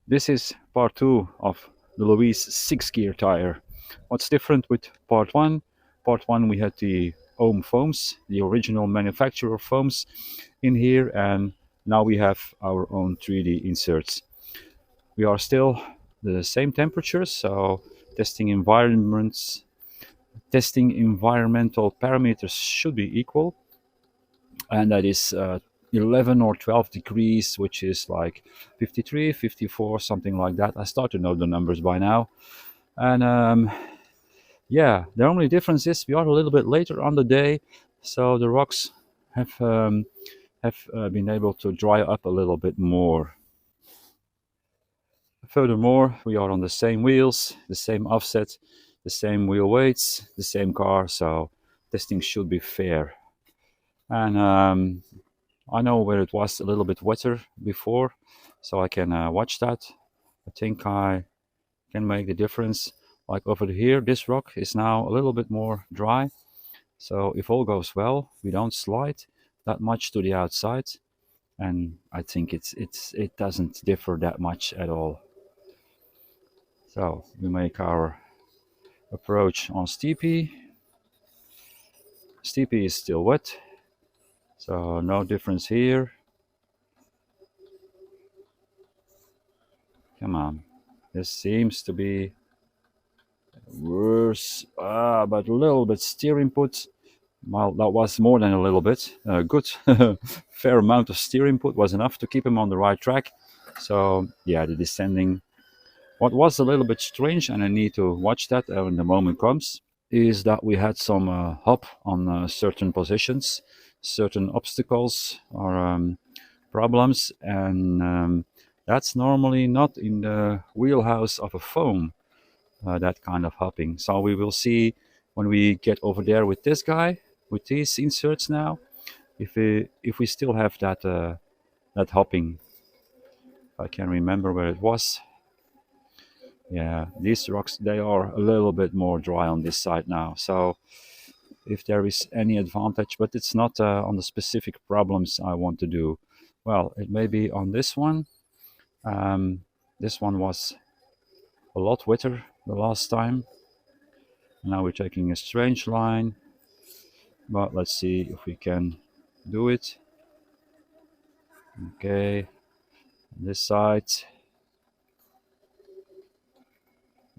This is part 2 of the Louise Sixgear tire. What's different with part 1? Part 1 we had the ohm foams, the original manufacturer foams in here, and now we have our own 3D inserts. We are still the same temperatures, so testing environmental parameters should be equal, and that is 11 or 12 degrees, which is like 53, 54, something like that. I start to know the numbers by now. And yeah, the only difference is we are a little bit later on the day, so the rocks have been able to dry up a little bit more. Furthermore, we are on the same wheels, the same offset, the same wheel weights, the same car, so testing should be fair. And I know where it was a little bit wetter before, so I can watch that. I think I can make the difference. Like over here, this rock is now a little bit more dry. So if all goes well, we don't slide that much to the outside. And I think it doesn't differ that much at all. So we make our approach on steepy. Steepy is still wet, so no difference here. Come on, this seems to be worse, but a little bit steer input. Well, that was more than a little bit. Good, fair amount of steer input was enough to keep him on the right track. So yeah, the descending. What was a little bit strange, and I need to watch that when the moment comes, is that we had some hop on certain positions, certain obstacles or problems, and that's normally not in the wheelhouse of a foam, that kind of hopping. So we will see when we get over there with this guy, with these inserts now, if we still have that that hopping. I can remember where it was. Yeah, these rocks, they are a little bit more dry on this side now. So if there is any advantage, but it's not on the specific problems I want to do. Well, it may be on this one. This one was a lot wetter the last time. Now we're taking a strange line, but let's see if we can do it. Okay, this side.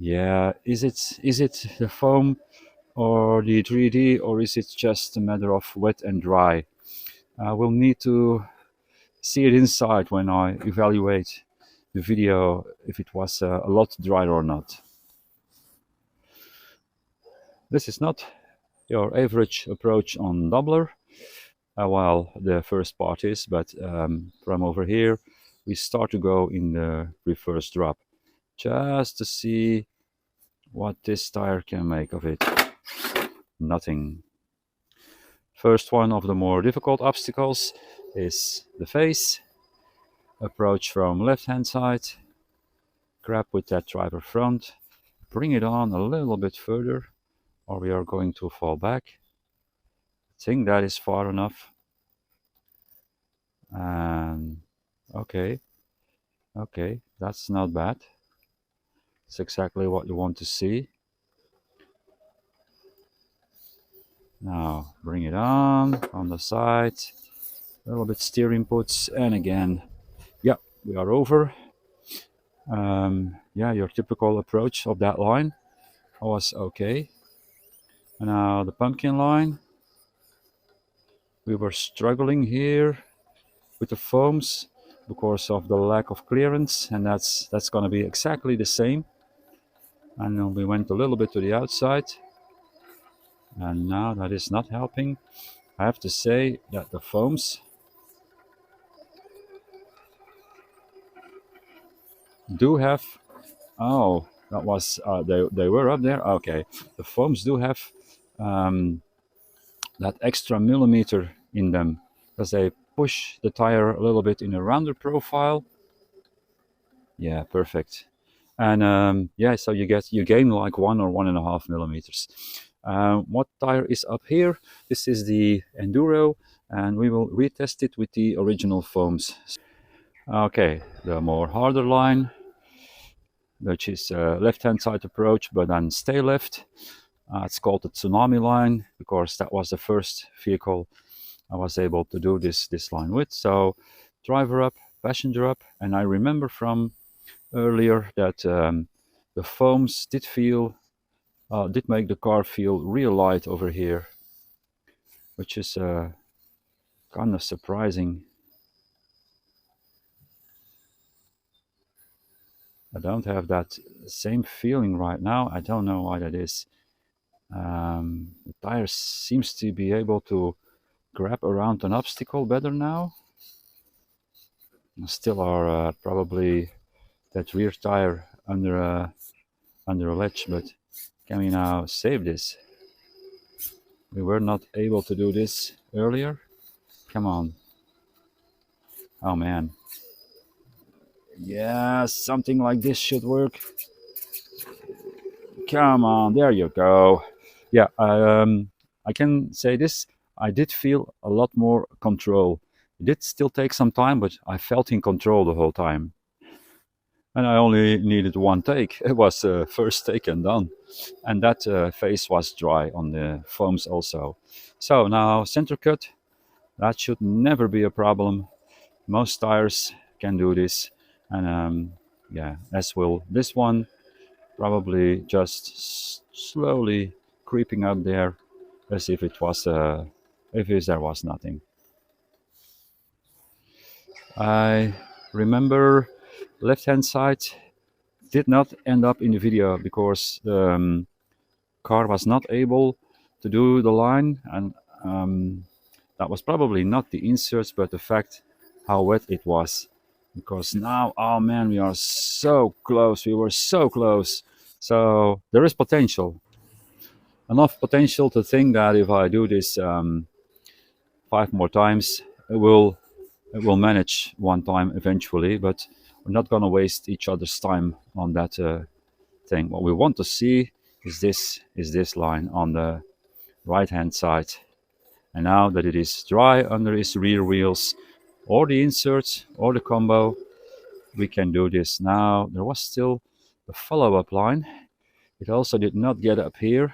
Yeah, is it the foam or the 3D, or is it just a matter of wet and dry? We'll need to see it inside when I evaluate the video, if it was a lot drier or not. This is not your average approach on doubler, while the first part is, but from over here we start to go in the reverse drop, just to see what this tire can make of it. Nothing. First one of the more difficult obstacles is the face. Approach from left hand side, grab with that driver front, bring it on a little bit further, or we are going to fall back. I think that is far enough. And okay, that's not bad. It's exactly what you want to see. Now bring it on the side, a little bit steer inputs, and again, yeah, we are over. Yeah, your typical approach of that line was okay. And now the pumpkin line. We were struggling here with the foams because of the lack of clearance, and that's going to be exactly the same. And then we went a little bit to the outside, and now that is not helping. I have to say that the foams do have, oh, that was they were up there. Okay, the foams do have that extra millimeter in them, because they push the tire a little bit in a rounder profile. Yeah, perfect. And yeah, so you gain like 1 or 1.5 millimeters. What tire is up here? This is the Enduro, and we will retest it with the original foams. Okay, the more harder line. which is left-hand side approach, but then stay left. It's called the tsunami line because that was the first vehicle I was able to do this line with. So driver up, passenger up, and I remember from earlier that the foams did make the car feel real light over here, which is kind of surprising. I don't have that same feeling right now. I don't know why that is. The tire seems to be able to grab around an obstacle better now. Still are probably that rear tire under a ledge, but can we now save this? We were not able to do this earlier. Come on. Oh man. Yeah, something like this should work. Come on, there you go. Yeah, I can say this. I did feel a lot more control. It did still take some time, but I felt in control the whole time. And I only needed one take. It was first take and done. And that face was dry on the foams also. So now center cut. That should never be a problem. Most tires can do this. And yeah, as will this one. Probably just slowly creeping up there as if it was there was nothing. I remember left hand side did not end up in the video because the car was not able to do the line, and that was probably not the inserts but the fact how wet it was. Because now, oh man, we are so close. We were so close. So there is potential. Enough potential to think that if I do this 5 more times, it will manage one time eventually. But we're not gonna waste each other's time on that thing. What we want to see is this line on the right hand side. And now that it is dry under his rear wheels, or the inserts, or the combo, we can do this. Now, there was still the follow-up line. It also did not get up here.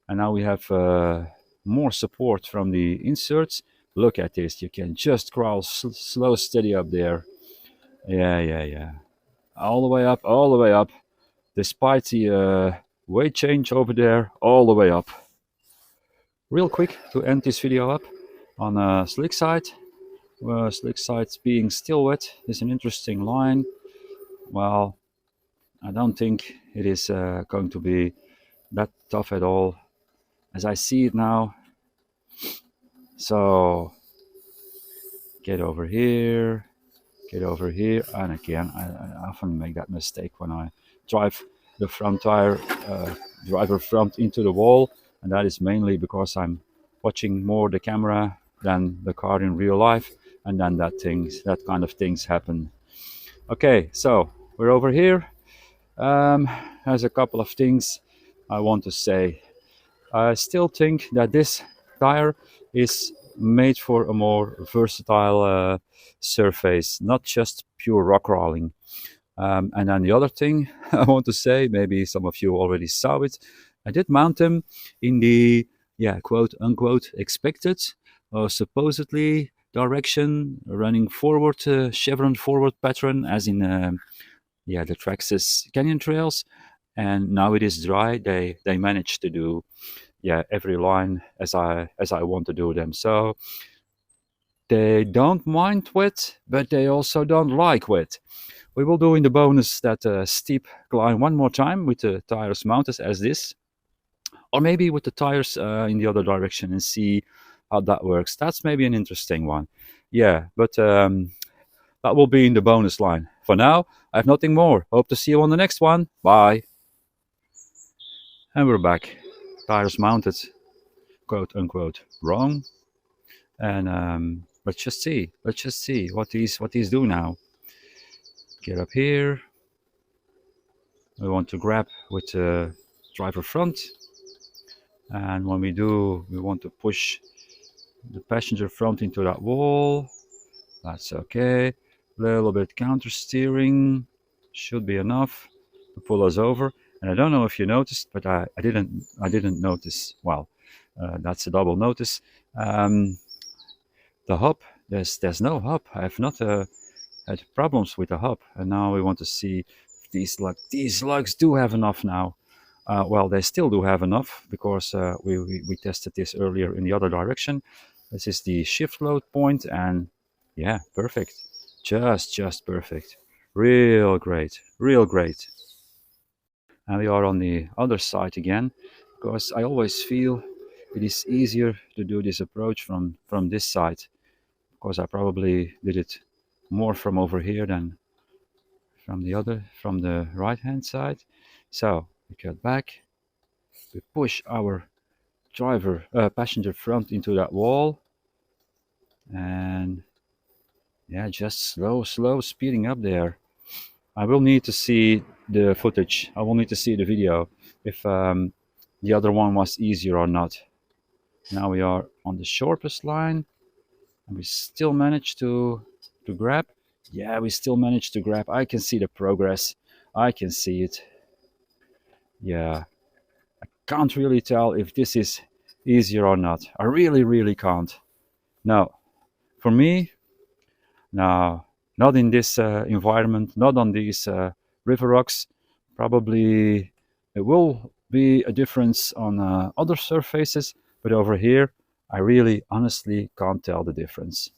And now we have more support from the inserts. Look at this. You can just crawl slow, steady up there. Yeah. All the way up. Despite the weight change over there, all the way up. Real quick to end this video up on slick side. Slick side being still wet is an interesting line. Well, I don't think it is going to be that tough at all as I see it now. So get over here, and again I often make that mistake when I drive the front tire driver front into the wall, and that is mainly because I'm watching more the camera than the car in real life, and then that kind of things happen. Okay, so we're over here. There's a couple of things I want to say. I still think that this tire is made for a more versatile surface, not just pure rock crawling. And then the other thing I want to say, maybe some of you already saw it, I did mount them in the quote unquote expected or supposedly direction, running forward, chevron forward pattern, as in the Traxxas Canyon Trails. And now it is dry. They managed to do every line as I want to do them. So they don't mind wet, but they also don't like wet. We will do in the bonus that steep climb one more time with the tires mounted as this, or maybe with the tires in the other direction, and see how that works. That's maybe an interesting one. But that will be in the bonus line. For now, I have nothing more. Hope to see you on the next one. Bye. And we're back. Tires mounted, quote unquote, wrong. And let's just see what these do now. Get up here. We want to grab with the driver front, and when we do, we want to push the passenger front into that wall. That's okay. Little bit counter steering should be enough. to pull us over. And I don't know if you noticed, but I didn't notice. Well, that's a double notice. Um, the hub, there's no hub. I have not had problems with the hub, and now we want to see if these lugs do have enough now. Well, they still do have enough because we tested this earlier in the other direction. This is the shift load point, and yeah, perfect. Just perfect. Real great, real great. And we are on the other side again, because I always feel it is easier to do this approach from this side, because I probably did it more from over here than from the right hand side. So we cut back, we push our passenger front into that wall, and yeah, just slow speeding up there. I will need to see the footage. I will need to see the video if the other one was easier or not. Now we are on the shortest line, and we still managed to grab. Yeah, we still managed to grab. I can see the progress. I can see it. Yeah, can't really tell if this is easier or not. I really can't. No, for me, no, not in this environment, not on these river rocks. Probably it will be a difference on other surfaces, but over here, I really honestly can't tell the difference.